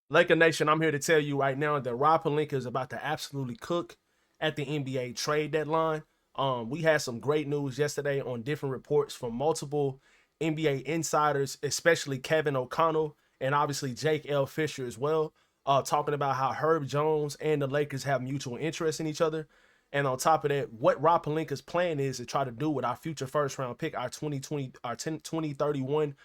Laker Nation, I'm here to tell you right now that Rob Pelinka is about to absolutely cook at the NBA trade deadline. We had some great news yesterday on different reports from multiple NBA insiders, especially Kevin O'Connell and obviously Jake L. Fisher as well, talking about how Herb Jones and the Lakers have mutual interest in each other. And on top of that, what Rob Pelinka's plan is to try to do with our future first round pick, our 2031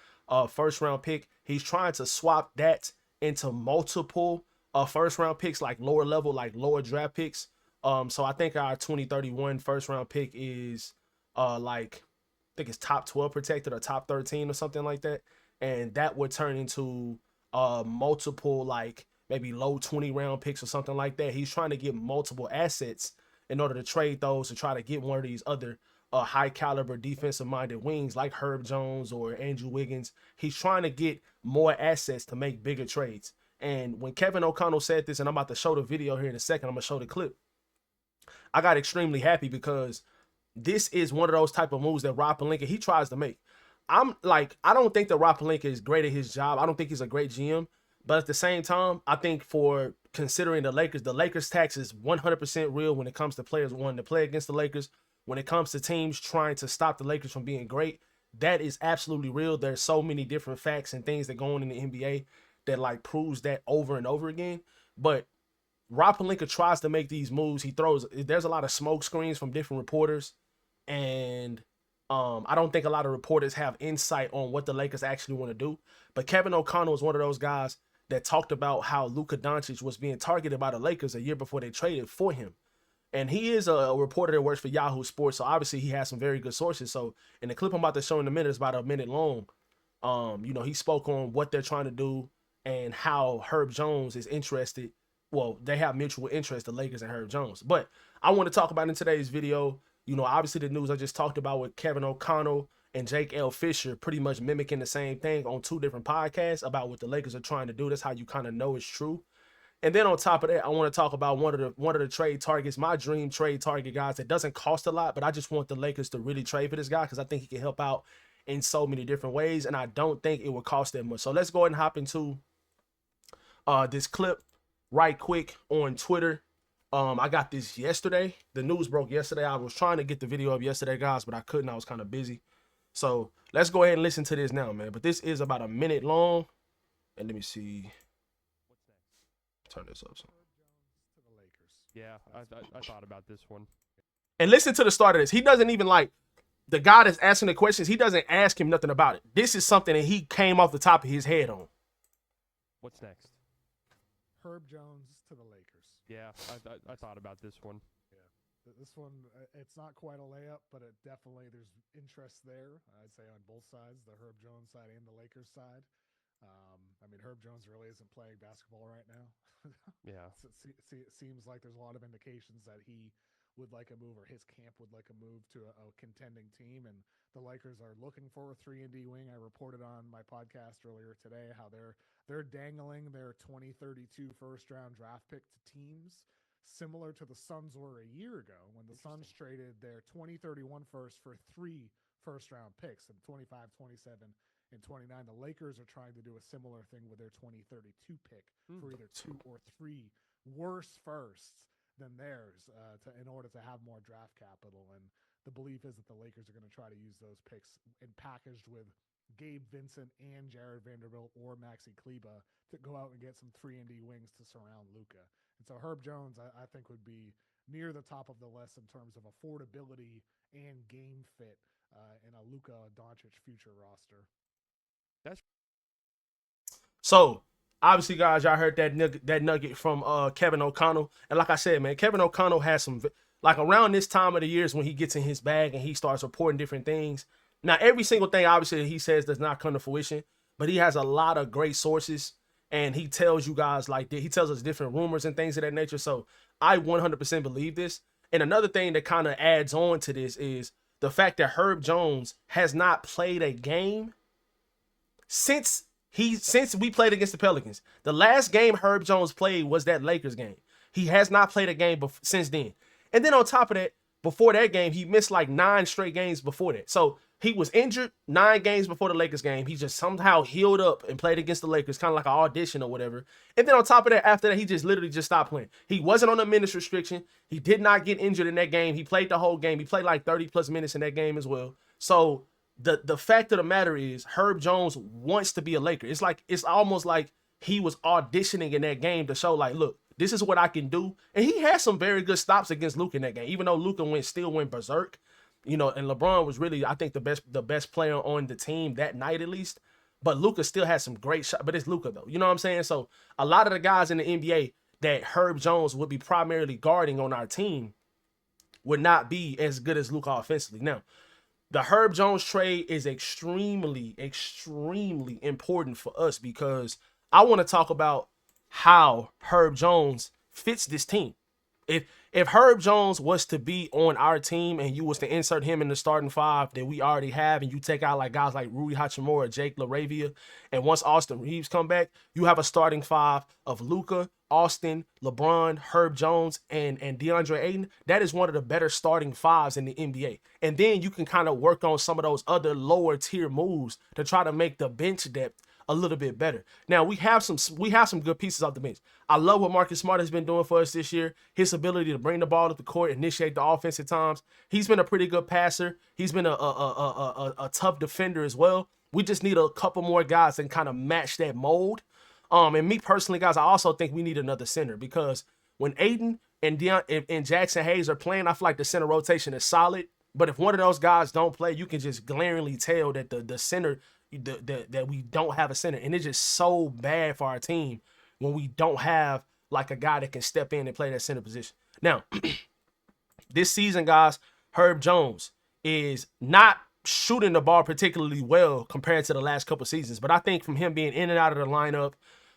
first round pick. He's trying to swap that into multiple first round picks, like lower level, like lower draft picks. So I think our 2031 first round pick is like I think it's top 12 protected or top 13 or something like that. And that would turn into multiple, like maybe low 20 round picks or something like that. He's trying to get multiple assets in order to trade those to try to get one of these other high caliber defensive minded wings like Herb Jones or Andrew Wiggins. He's trying to get more assets to make bigger trades. And when Kevin O'Connell said this, and I'm about to show the video here in a second, I'm gonna show the clip, I got extremely happy because this is one of those type of moves that Rob Pelinka, he tries to make. I'm like, I don't think that Rob Pelinka is great at his job. I don't think he's a great GM. But at the same time, I think for considering the Lakers tax is 100% real when it comes to players wanting to play against the Lakers. When it comes to teams trying to stop the Lakers from being great, that is absolutely real. There's so many different facts and things that go on in the NBA that like proves that over and over again. But Rob Pelinka tries to make these moves. There's a lot of smoke screens from different reporters. And I don't think a lot of reporters have insight on what the Lakers actually want to do. But Kevin O'Connell is one of those guys that talked about how Luka Doncic was being targeted by the Lakers a year before they traded for him. And he is a reporter that works for Yahoo Sports, so obviously he has some very good sources. So in the clip I'm about to show in a minute, it's about a minute long. He spoke on what they're trying to do and how Herb Jones is interested. Well, they have mutual interest, the Lakers and Herb Jones. But I want to talk about in today's video, obviously the news I just talked about with Kevin O'Connell and Jake L. Fisher pretty much mimicking the same thing on two different podcasts about what the Lakers are trying to do. That's how you kind of know it's true. And then on top of that, I want to talk about one of the trade targets, my dream trade target, guys, that doesn't cost a lot, but I just want the Lakers to really trade for this guy because I think he can help out in so many different ways, and I don't think it will cost that much. So let's go ahead and hop into this clip right quick on Twitter. I got this yesterday. The news broke yesterday. I was trying to get the video up yesterday, guys, but I couldn't. I was kind of busy. So let's go ahead and listen to this now, man. But this is about a minute long. And let me see. Turn this up. Yeah, I thought about this one. And listen to the start of this. He doesn't even like the guy that's asking the questions. He doesn't ask him nothing about it. This is something that he came off the top of his head on. What's next? Herb Jones to the Lakers. Yeah, I thought about this one. Yeah, this one, it's not quite a layup, but it definitely, there's interest there. I'd say on both sides, the Herb Jones side and the Lakers side. Herb Jones really isn't playing basketball right now. Yeah. So it seems like there's a lot of indications that he would like a move, or his camp would like a move to a contending team, and the Lakers are looking for a 3-and-D wing. I reported on my podcast earlier today how they're dangling their 2032 first-round draft pick to teams similar to the Suns were a year ago when the Suns traded their 2031 first for 3 first-round picks in 25, 27, and 29. The Lakers are trying to do a similar thing with their 2032 pick for either 2 or 3 worse firsts than theirs in order to have more draft capital. And the belief is that the Lakers are going to try to use those picks and packaged with Gabe Vincent and Jared Vanderbilt or Maxi Kleba to go out and get some 3-and-D wings to surround Luka. And so Herb Jones, I think, would be near the top of the list in terms of affordability and game fit in a Luka Doncic future roster. So obviously, guys, y'all heard that nugget from Kevin O'Connell. And like I said, man, Kevin O'Connell has some, like around this time of the years when he gets in his bag and he starts reporting different things. Now, every single thing, obviously, he says does not come to fruition, but he has a lot of great sources. And he tells you guys, like, he tells us different rumors and things of that nature. So I 100% believe this. And another thing that kind of adds on to this is the fact that Herb Jones has not played a game since we played against the Pelicans. The last game Herb Jones played was that Lakers game. He has not played a game since then. And then on top of that, before that game, he missed like 9 straight games before that. So He was injured 9 games before the Lakers game. He just somehow healed up and played against the Lakers, kind of like an audition or whatever. And then on top of that, after that, he just literally just stopped playing. He wasn't on a minutes restriction. He did not get injured in that game. He played the whole game. He played like 30 plus minutes in that game as well. So the fact of the matter is, Herb Jones wants to be a Laker. It's almost like he was auditioning in that game to show, like, look, this is what I can do. And he had some very good stops against Luka in that game, even though Luka still went berserk. You know, and LeBron was really, I think, the best player on the team that night at least. But Luka still had some great shots. But it's Luka though. You know what I'm saying? So a lot of the guys in the NBA that Herb Jones would be primarily guarding on our team would not be as good as Luka offensively. Now, the Herb Jones trade is extremely, extremely important for us because I want to talk about how Herb Jones fits this team. If Herb Jones was to be on our team and you was to insert him in the starting 5 that we already have, and you take out like guys like Rui Hachimura, Jake LaRavia, and once Austin Reeves come back, you have a starting 5 of Luka, Austin, LeBron, Herb Jones, and DeAndre Ayton. That is one of the better starting 5s in the NBA. And then you can kind of work on some of those other lower tier moves to try to make the bench depth a little bit better. Now we have some good pieces off the bench. I love what Marcus Smart has been doing for us this year. His ability to bring the ball up the court, initiate the offense at times. He's been a pretty good passer. He's been a tough defender as well. We just need a couple more guys that can kind of match that mold. And me personally, guys, I also think we need another center because when Ayton and Jackson Hayes are playing, I feel like the center rotation is solid. But if one of those guys don't play, you can just glaringly tell that the center that we don't have a center, and it's just so bad for our team when we don't have like a guy that can step in and play that center position. Now, this season, guys, Herb Jones is not shooting the ball particularly well compared to the last couple seasons, but I think from him being in and out of the lineup,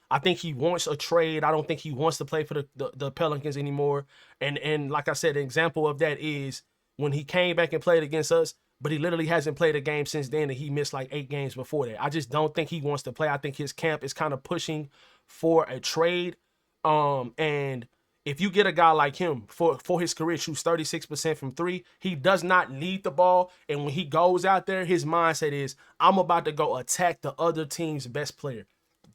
I think he wants a trade. I don't think he wants to play for the Pelicans anymore. And like I said, an example of that is when he came back and played against us, but he literally hasn't played a game since then, and he missed like 8 games before that. I just don't think he wants to play. I think his camp is kind of pushing for a trade. And if you get a guy like him for his career, shoots 36% from 3, he does not need the ball. And when he goes out there, his mindset is, I'm about to go attack the other team's best player.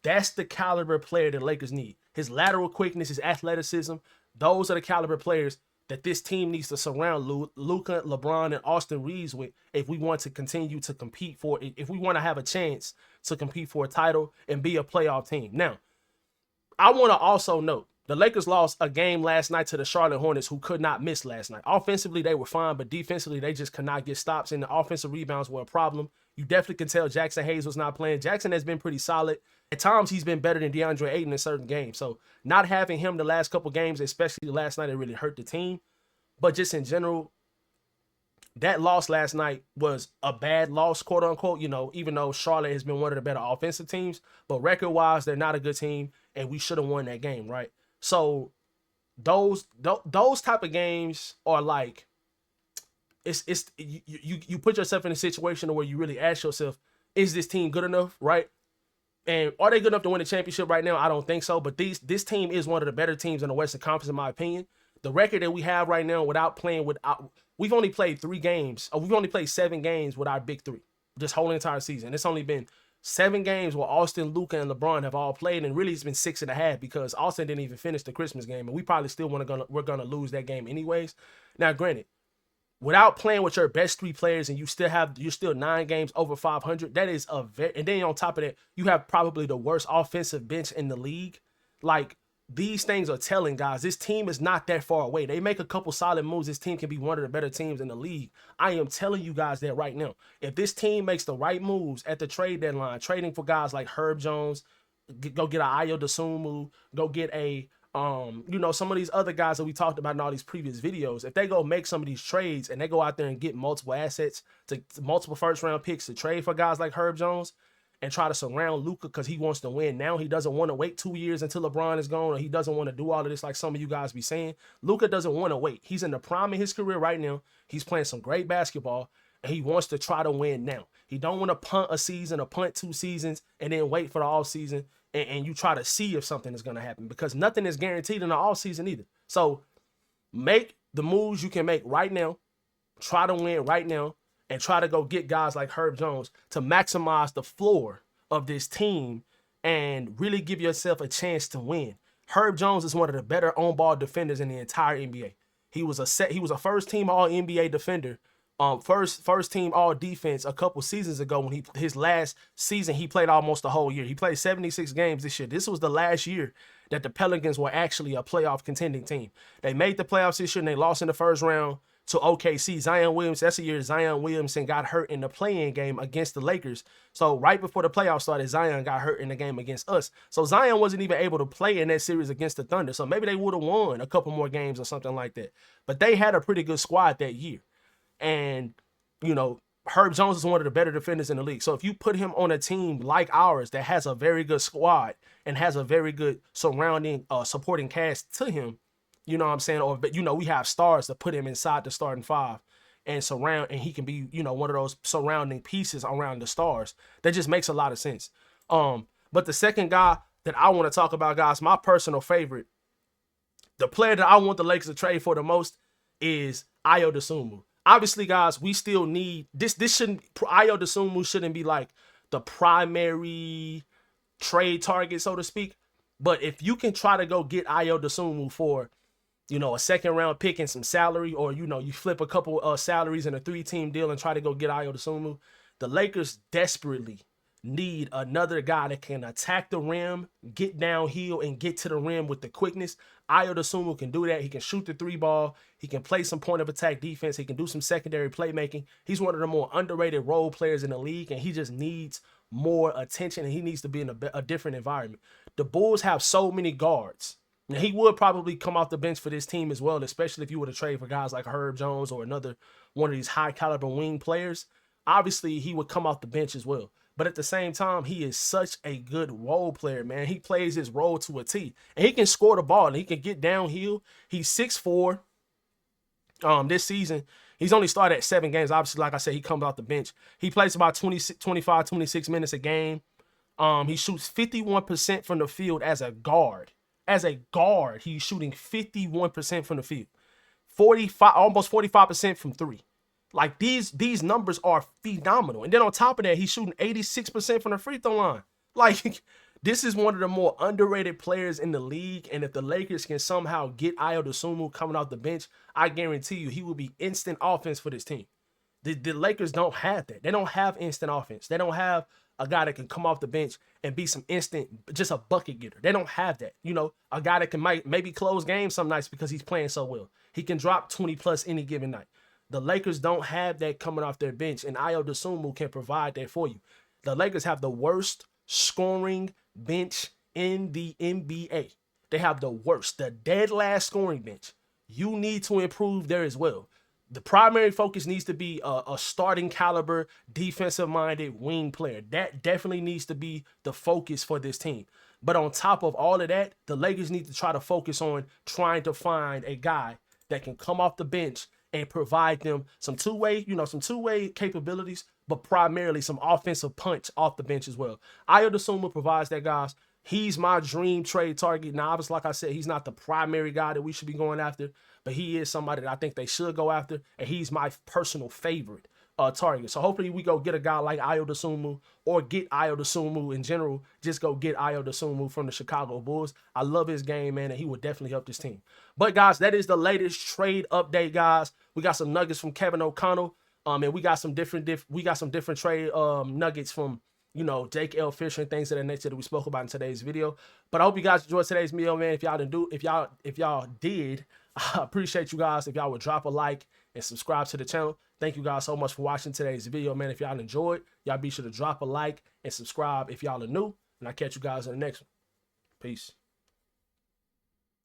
That's the caliber player the Lakers need. His lateral quickness, his athleticism, those are the caliber players that this team needs to surround Luka, LeBron, and Austin Reeves with if we want to continue to compete if we want to have a chance to compete for a title and be a playoff team. Now, I want to also note, the Lakers lost a game last night to the Charlotte Hornets, who could not miss last night. Offensively, they were fine, but defensively, they just could not get stops, and the offensive rebounds were a problem. You definitely can tell Jackson Hayes was not playing. Jackson has been pretty solid. At times, he's been better than DeAndre Ayton in certain games. So not having him the last couple games, especially last night, it really hurt the team. But just in general, that loss last night was a bad loss, quote unquote, you know, even though Charlotte has been one of the better offensive teams. But record-wise, they're not a good team, and we should have won that game, right? So those type of games are like, you put yourself in a situation where you really ask yourself, is this team good enough, right? And are they good enough to win the championship right now? I don't think so. But this team is one of the better teams in the Western Conference, in my opinion. The record that we have right now we've only played 3 games. We've only played 7 games with our big 3 this whole entire season. It's only been 7 games where Austin, Luka, and LeBron have all played, and really it's been 6.5 because Austin didn't even finish the Christmas game, and we probably still we're gonna lose that game anyways. Now, granted, without playing with your best 3 players and you're still 9 games over 500, that is and then on top of that, you have probably the worst offensive bench in the league. Like, these things are telling, guys, this team is not that far away. They make a couple solid moves, this team can be one of the better teams in the league. I am telling you guys that right now. If this team makes the right moves at the trade deadline, trading for guys like Herb Jones, go get a Ayo Dosunmu, go get some of these other guys that we talked about in all these previous videos, if they go make some of these trades and they go out there and get multiple assets, to multiple first-round picks to trade for guys like Herb Jones, and try to surround Luka because he wants to win now. He doesn't want to wait 2 years until LeBron is gone, or he doesn't want to do all of this like some of you guys be saying. Luka doesn't want to wait. He's in the prime of his career right now. He's playing some great basketball, and he wants to try to win now. He don't want to punt a season or punt 2 seasons and then wait for the offseason and you try to see if something is going to happen, because nothing is guaranteed in the offseason either. So make the moves you can make right now. Try to win right now. and try to go get guys like Herb Jones to maximize the floor of this team and really give yourself a chance to win. Herb Jones is one of the better on-ball defenders in the entire NBA. He was a first-team All-NBA defender, first team All Defense a couple seasons ago. When his last season, he played almost the whole year. He played 76 games this year. This was the last year that the Pelicans were actually a playoff contending team. They made the playoffs this year and they lost in the first round to OKC. Zion Williams, that's the year Zion Williamson got hurt in the play-in game against the Lakers. So right before the playoffs started, Zion got hurt in the game against us. So Zion wasn't even able to play in that series against the Thunder. So maybe they would have won a couple more games or something like that. But they had a pretty good squad that year. And, you know, Herb Jones is one of the better defenders in the league. So if you put him on a team like ours that has a very good squad and has a very good surrounding, supporting cast to him, you know what I'm saying? But, you know, we have stars to put him inside the starting five and surround, and he can be, you know, one of those surrounding pieces around the stars. That just makes a lot of sense. But the second guy that I want to talk about, guys, my personal favorite, the player that I want the Lakers to trade for the most is Ayo Dosunmu. Obviously, guys, we still need this. Ayo Dosunmu shouldn't be like the primary trade target, so to speak. But if you can try to go get Ayo Dosunmu for, you know, a second round pick and some salary, or, you know, you flip a couple salaries in a 3-team deal and try to go get Ayo Dosunmu, the Lakers desperately need another guy that can attack the rim, get downhill, and get to the rim with the quickness. Ayo Dosunmu can do that. He can shoot the 3-ball. He can play some point of attack defense. He can do some secondary playmaking. He's one of the more underrated role players in the league, and he just needs more attention, and he needs to be in a different environment. The Bulls have so many guards. Now, he would probably come off the bench for this team as well, especially if you were to trade for guys like Herb Jones or another one of these high-caliber wing players. Obviously, he would come off the bench as well. But at the same time, he is such a good role player, man. He plays his role to a T. And he can score the ball, and he can get downhill. He's 6'4". This season, he's only started at 7 games. Obviously, like I said, he comes off the bench. He plays about 25, 26 minutes a game. He shoots 51% from the field as a guard. As a guard, he's shooting 51% from the field. 45, almost 45% from 3. Like, these numbers are phenomenal. And then on top of that, he's shooting 86% from the free throw line. Like, this is one of the more underrated players in the league. And if the Lakers can somehow get Ayo Dosunmu coming off the bench, I guarantee you he will be instant offense for this team. The Lakers don't have that. They don't have instant offense. They don't have a guy that can come off the bench and be some instant, just a bucket getter. They don't have that. You know, a guy that can maybe close games some nights because he's playing so well. He can drop 20 plus any given night. The Lakers don't have that coming off their bench, and Ayo Dosunmu can provide that for you. The Lakers have the worst scoring bench in the NBA. They have the worst, the dead last scoring bench. You need to improve there as well. The primary focus needs to be a starting caliber, defensive-minded wing player. That definitely needs to be the focus for this team. But on top of all of that, the Lakers need to try to focus on trying to find a guy that can come off the bench and provide them some two-way capabilities, but primarily some offensive punch off the bench as well. Ayo Dosunmu provides that, guys. He's my dream trade target. Now, obviously, like I said, he's not the primary guy that we should be going after, but he is somebody that I think they should go after, and he's my personal favorite target. So hopefully we go get a guy like Ayo Dosunmu, or get Ayo Dosunmu in general. Just go get Ayo Dosunmu from the Chicago Bulls. I love his game, man, and he would definitely help this team. But, guys, that is the latest trade update, guys. We got some nuggets from Kevin O'Connell, and we got some different trade nuggets from, you know, Jake L. Fisher and things of that nature that we spoke about in today's video. But I hope you guys enjoyed today's video, man. If y'all did, I appreciate you guys. If y'all would drop a like and subscribe to the channel. Thank you guys so much for watching today's video, man. If y'all enjoyed, y'all be sure to drop a like and subscribe if y'all are new. And I'll catch you guys in the next one. Peace.